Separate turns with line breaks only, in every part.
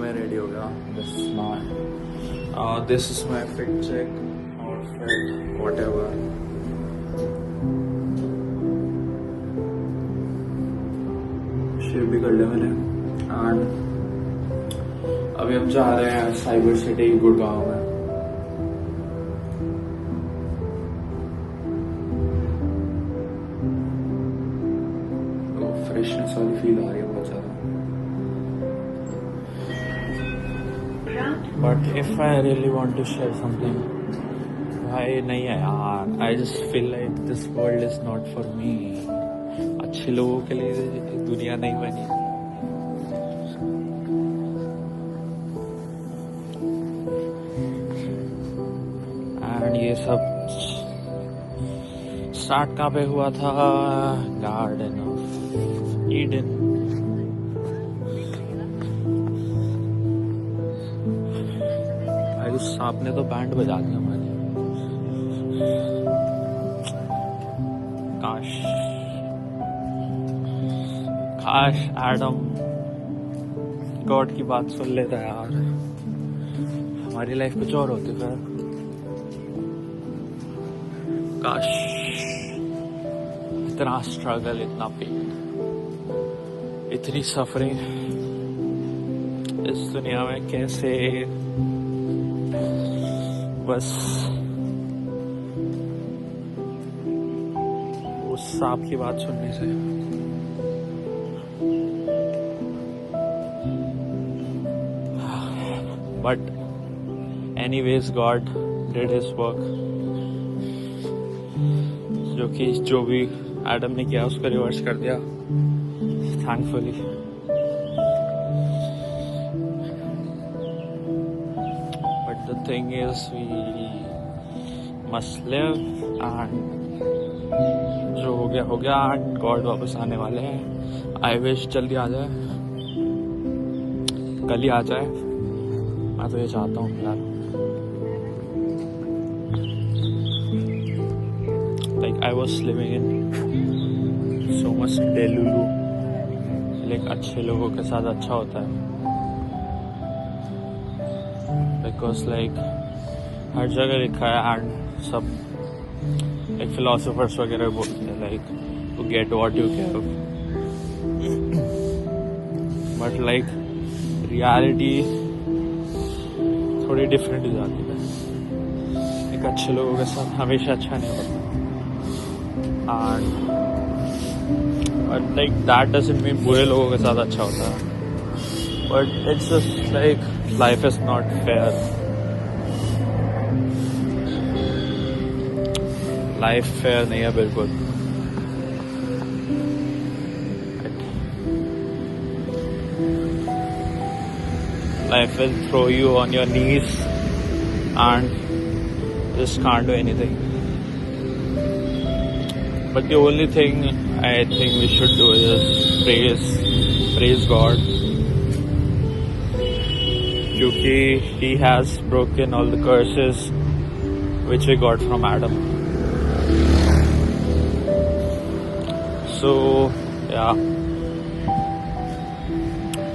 मैं रेडी हो गया. This is my fit check outfit, whatever. शेव भी कर लिया मैंने. एंड अभी हम जा रहे हैं साइबर सिटी गुड़गांव में. फ्रेशनेस वाली फील आ रही है बहुत ज्यादा. But if I really want to share something, भाई नहीं है यार. I just feel like this world is not for me. अच्छे लोगों के लिए दुनिया नहीं बनी. And ये सब स्टार्ट कहाँ पे हुआ था? Garden of Eden. उस सांप ने तो बैंड बजा दिया हमारे. काश एडम गॉड की बात सुन लेता यार. हमारी लाइफ कुछ और होती फिर. काश इतना स्ट्रगल, इतना पेन, इतनी सफरिंग इस दुनिया में कैसे बस उस सांप की बात सुनने से. But anyways God did his work. जो भी एडम ने किया उसको रिवर्स कर दिया thankfully. The thing is we must live and जो हो गया and God वापस आने वाले हैं. I wish जल्दी आ जाए, कल ही आ जाए. मैं तो ये चाहता हूँ यार. Like I was living in so much delulu. Like अच्छे लोगों के साथ अच्छा होता है. Because like हर जगह लिखा है एंड सब एक फिलोसोफर्स वगैरह बोलते हैं like to get what you give. But like reality थोड़ी डिफरेंट हो जाती है. एक अच्छे लोगों के साथ हमेशा अच्छा नहीं होता. And but like that doesn't mean बुरे लोगों के साथ अच्छा होता है. But it's just like life is not fair. Life fair नहीं है बिल्कुल. Life will throw you on your knees and just can't do anything. But the only thing I think we should do is praise God. क्योंकि he has broken all the curses which we got from Adam. So yeah,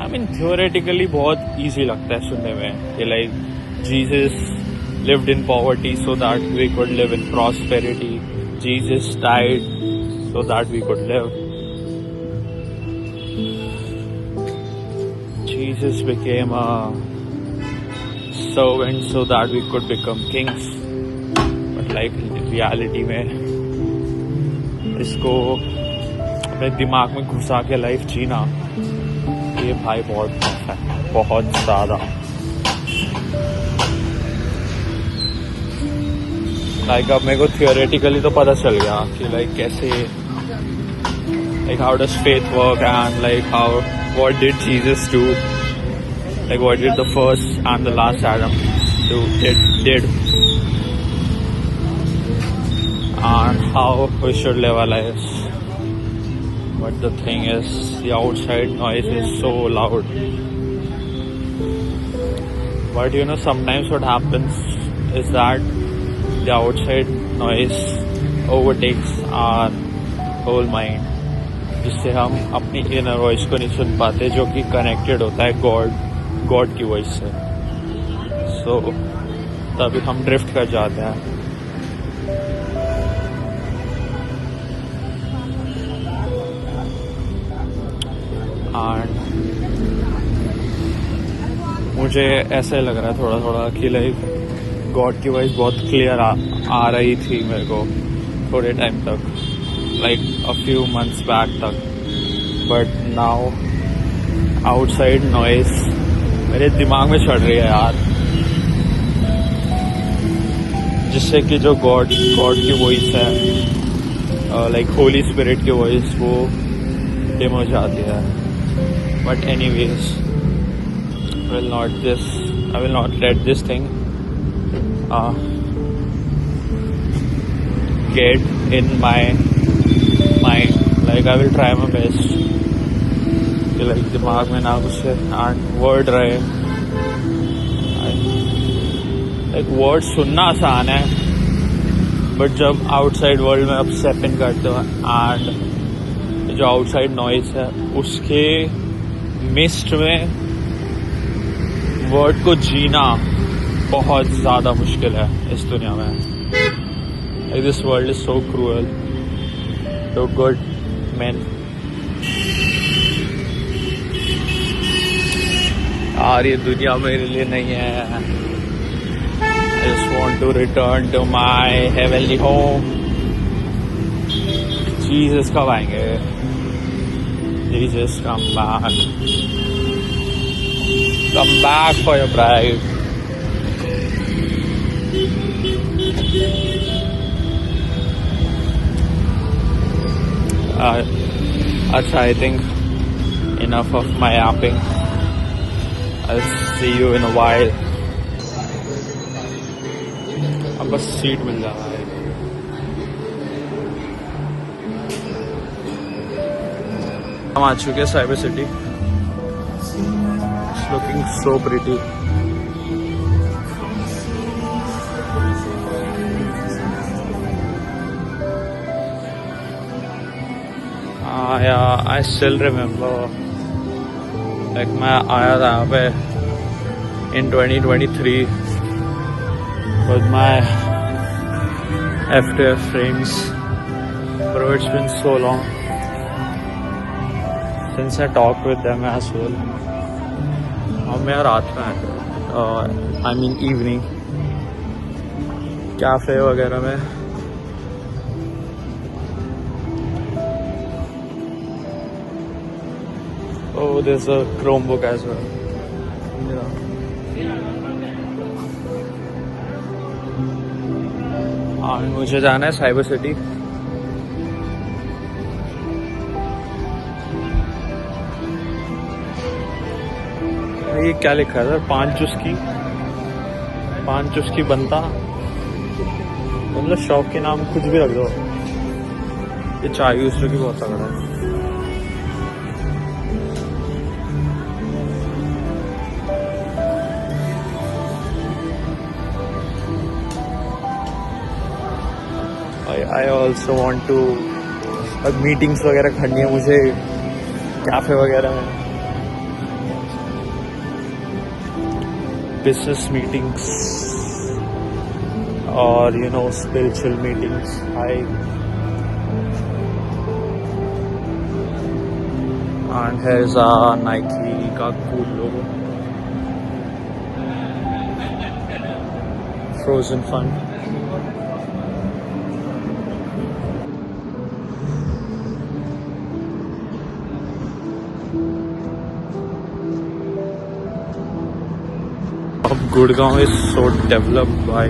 I mean theoretically बहुत easy लगता है सुनने में कि like Jesus lived in poverty so that we could live in prosperity. Jesus died so that we could live. Jesus became a servant so that we could become kings. But like reality में इसको अपने दिमाग में घुसा के life जीना ये भाई बहुत टफ है. बहुत ज़्यादा. लाइक अब मेरे को थियोरेटिकली तो पता चल गया कि लाइक कैसे like how does faith work and like how what did Jesus do. Like what did the first and the last Adam did and how we should live our lives. But the thing is the outside noise is so loud. But you know sometimes what happens is that the outside noise overtakes our whole mind, जिससे हम अपनी inner voice को नहीं सुन पाते जो कि connected होता है गॉड गॉड की वॉइस से। सो तभी हम ड्रिफ्ट कर जाते हैं। एंड मुझे ऐसे लग रहा है थोड़ा थोड़ा कि लाइक गॉड की वॉइस बहुत क्लियर आ रही थी मेरे को थोड़े टाइम तक, like a few months back तक। बट नाउ आउटसाइड नॉइस मेरे दिमाग में चढ़ रही है यार, जिससे कि जो गॉड की वॉइस है, लाइक होली स्पिरिट की वॉइस, वो डिम हो जाती है। But anyways, I will not let this thing get in my mind. Like I will try my best कि like दिमाग में ना कुछ वर्ड रहे। like वर्ड सुनना आसान है, बट जब आउटसाइड वर्ल्ड में आप स्टेप इन करते हो एंड जो आउटसाइड नॉइज है उसके मिस्ट में वर्ड को जीना बहुत ज़्यादा मुश्किल है इस दुनिया में। like this world is so cruel to good men। यार ये दुनिया मेरे लिए नहीं है। I just want to return to my heavenly home। Jesus कब आएंगे? Jesus come back। Come back for your bride। अच्छा, I think enough of my yapping। I'll see you in a while। अब बस सीट मिल जा रहा है। हम आ चुके हैं cyber city. Looking so pretty। Yeah, I still remember like मैं आया था यहाँ पे in 2023 with my FTF friends, but it's been so long since I talked with them as well। और मैं रात में I mean evening कैफे वगैरह में oh there's a Chromebook as well। और मुझे जाना है साइबर सिटी। ये क्या लिखा है सर? 5 चुस्की बनता, मतलब शॉप के नाम कुछ भी रख दो। ये चाय यूज की बहुत तगड़ा है। I also want to meetings वगैरह करनी है मुझे कैफे वगैरह में, बिजनेस मीटिंग्स और spiritual meetings. and here's a Nike का cool logo, Frozen Fun। Gurgaon is so developed by,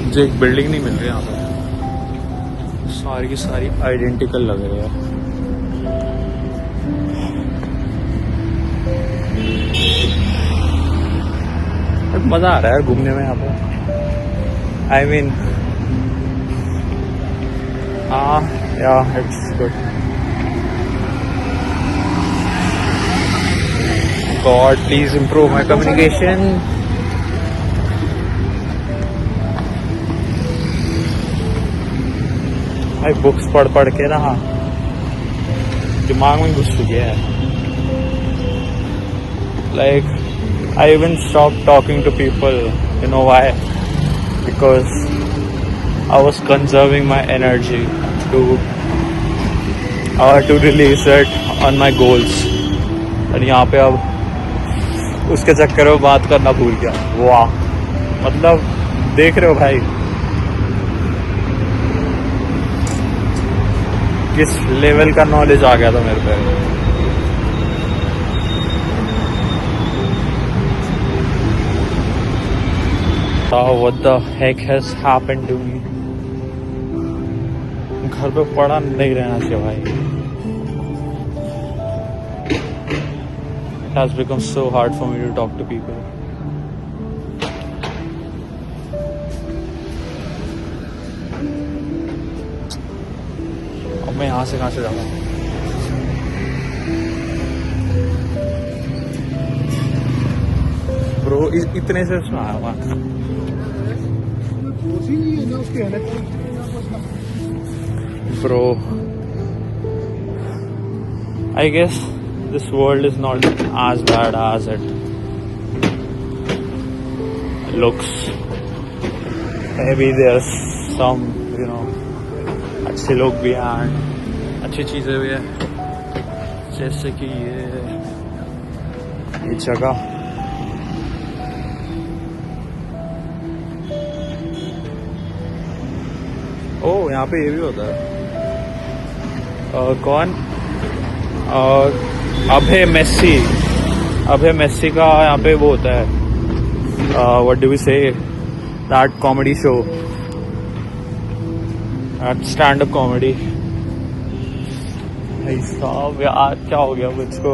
मुझे एक बिल्डिंग नहीं मिल रही यहाँ पर, सारी की सारी आइडेंटिकल लग रही है। मजा आ रहा है घूमने में यहाँ पे। I mean yeah, it's good। God, please improve my communication। भाई बुक्स पढ़ के ना दिमाग में घुस चुके हैं। Like, I even stopped talking to people. You know why? Because I was conserving my energy to release it on my goals. और यहाँ पे अब उसके चक्कर में बात करना भूल गया. वाह, मतलब देख रहे हो भाई किस लेवल का नॉलेज आ गया था मेरे पे. What the heck has happened to me? घर पे पड़ा नहीं रहना चाहिए भाई. It has become so hard for me to talk to people. अब मैं यहाँ से कहाँ से जाऊँ? ब्रो इतने से उसमें आया हुआ. Bro, I guess this world is not as bad as it looks. Maybe there's some, अच्छे लोग भी हैं, अच्छी चीजें भी हैं, जैसे कि ये जगह. ओह, यहाँ पे ये भी होता है. कौन? अभय मेस्सी का यहाँ पे वो होता है. What do we say, that comedy show, that stand up comedy. भाई साहब यार क्या हो गया मुझको.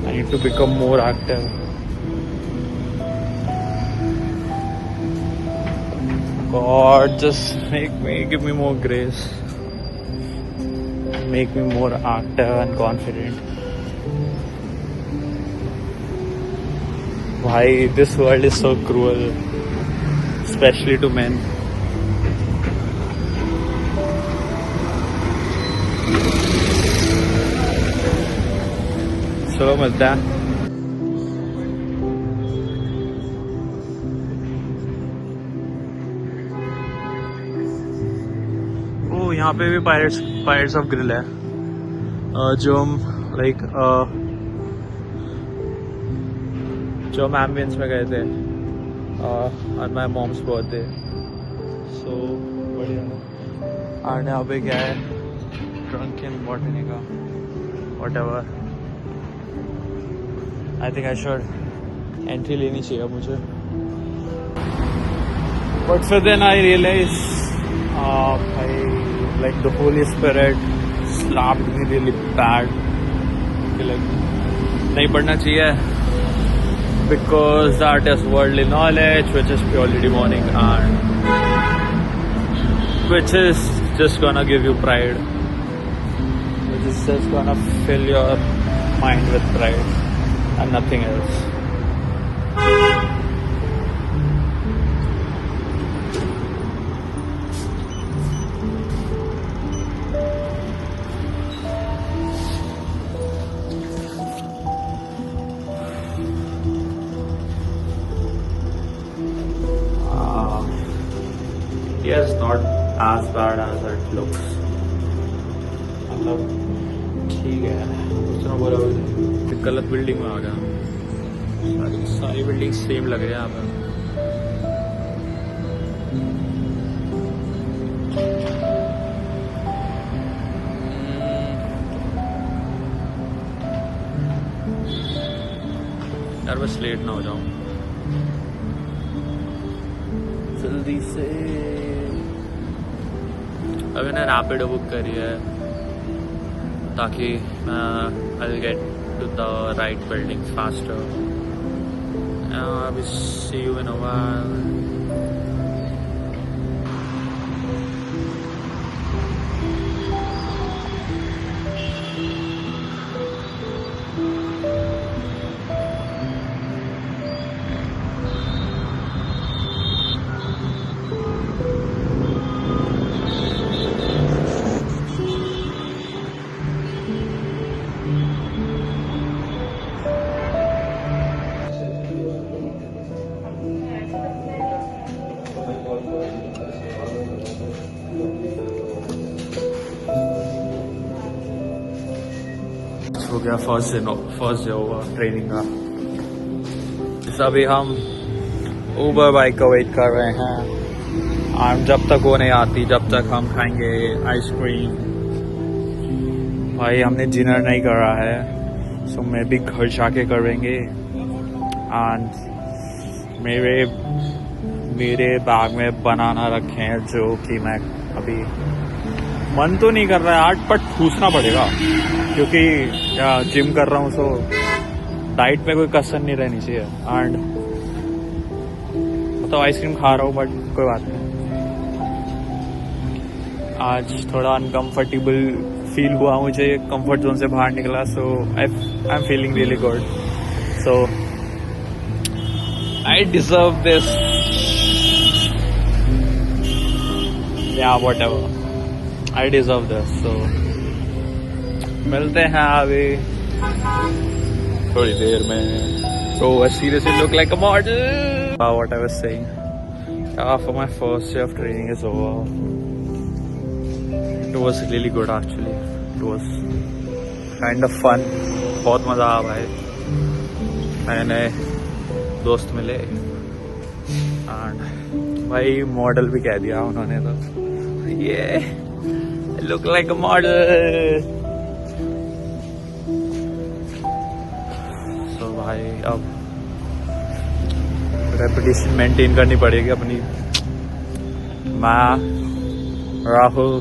I need to become more active. God, just give me more grace, make me more active and confident. Why this world is so cruel, especially to men. चलो मिलते हैं. यहाँ पे भी पायरेट्स ऑफ ग्रिल है, जो हम जो हम एम्बियंस में गए थे on my mom's birthday. So बढ़िया. और यहाँ पे क्या है, Drunken Botanica whatever. I think I should entry लेनी चाहिए मुझे. बट फिर then I realise like the Holy Spirit slapped me really bad. Like नहीं पढ़ना चाहिए, because that is worldly knowledge which is purely demonic and which is just gonna give you pride, which is just gonna fill your mind with pride and nothing else. Yes, not as bad as it looks. मतलब ठीक है, उसने बोला गलत building में आ गया. सारी building same लग रही है यहाँ पे. यार बस लेट ना हो जाऊँ जल्दी से. अभी मैंने रैपिडो बुक करी है ताकि I will get to the right building faster. I will see you in a while. हो गया फर्स्ट डे होगा ट्रेनिंग का। अभी हम उबर बाइक का वेट कर रहे हैं और जब तक वो नहीं आती जब तक हम खाएंगे आइसक्रीम। भाई हमने डिनर नहीं करा है, सो मैं भी घर जाके करेंगे। एंड मेरे बैग में बनाना रखे हैं जो कि मैं अभी मन तो नहीं कर रहा है आज, बट ठूसना पड़ेगा क्योंकि जिम कर रहा हूँ, सो डाइट में कोई कसर नहीं रहनी चाहिए। एंड मतलब आइसक्रीम खा रहा हूँ बट कोई बात नहीं। आज थोड़ा अनकंफर्टेबल फील हुआ मुझे, कंफर्ट जोन से बाहर निकला, so I am feeling really good. So I deserve this, या whatever, I deserve this. So मिलते हैं अभी थोड़ी देर में। So I seriously look like a model. What I was saying. For my first day of training is over. It was really good actually. It was kind of fun. बहुत मजा आया भाई, नए नए दोस्त मिले। एंड भाई मॉडल भी कह दिया उन्होंने, तो ये लुक लाइक अ मॉडल। तो भाई अब रेपुटेशन मेंटेन करनी पड़ेगी अपनी। मैं राहुल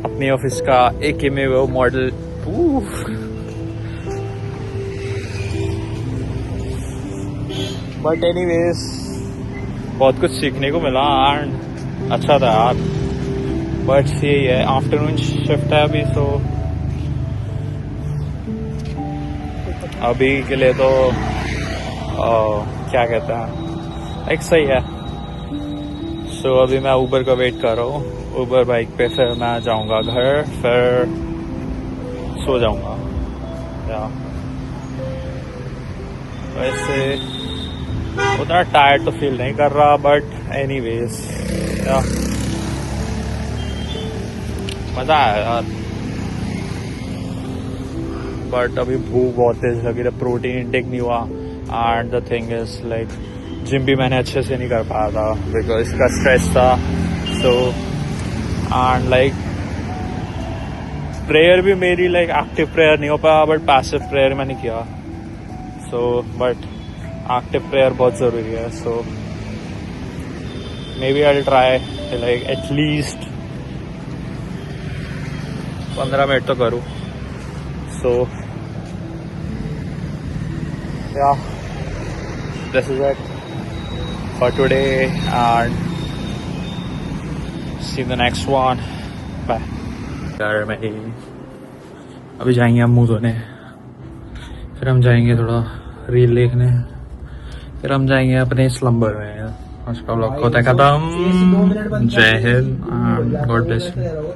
अपनी ऑफिस का एक में वो मॉडल। बट एनीवेज बहुत कुछ सीखने को मिला एंड अच्छा था यार। बट यही है, आफ्टरनून शिफ्ट है अभी, तो अभी के लिए तो क्या कहते हैं, एक सही है। सो अभी मैं उबर का वेट कर रहा हूँ। उबर बाइक पे फिर मैं जाऊंगा घर, फिर सो जाऊंगा। या वैसे उतना टायर्ड तो फील नहीं कर रहा, बट एनीवेज या मजा आया यार। बट अभी भूख बहुत तेज लगी है, प्रोटीन इंटेक नहीं हुआ। And the thing is like gym भी मैंने अच्छे से नहीं कर पाया था बिकॉज इसका स्ट्रेस था। सो एंड लाइक प्रेयर भी मेरी लाइक एक्टिव प्रेयर नहीं हो पाया, बट पैसिव प्रेयर मैंने किया। सो बट एक्टिव प्रेयर बहुत ज़रूरी है। So maybe I will try like at least 15 minute तो करूँ। So yeah, this is it for today and see you the next one. Bye. यार मैं अभी जाएंगे हम मुँह धोने, फिर हम जाएंगे थोड़ा रील देखने, फिर हम जाएंगे अपने स्लम्बर में। आज का व्लॉग होता है खत्म। जय हिंद, गॉड ब्लेस यू।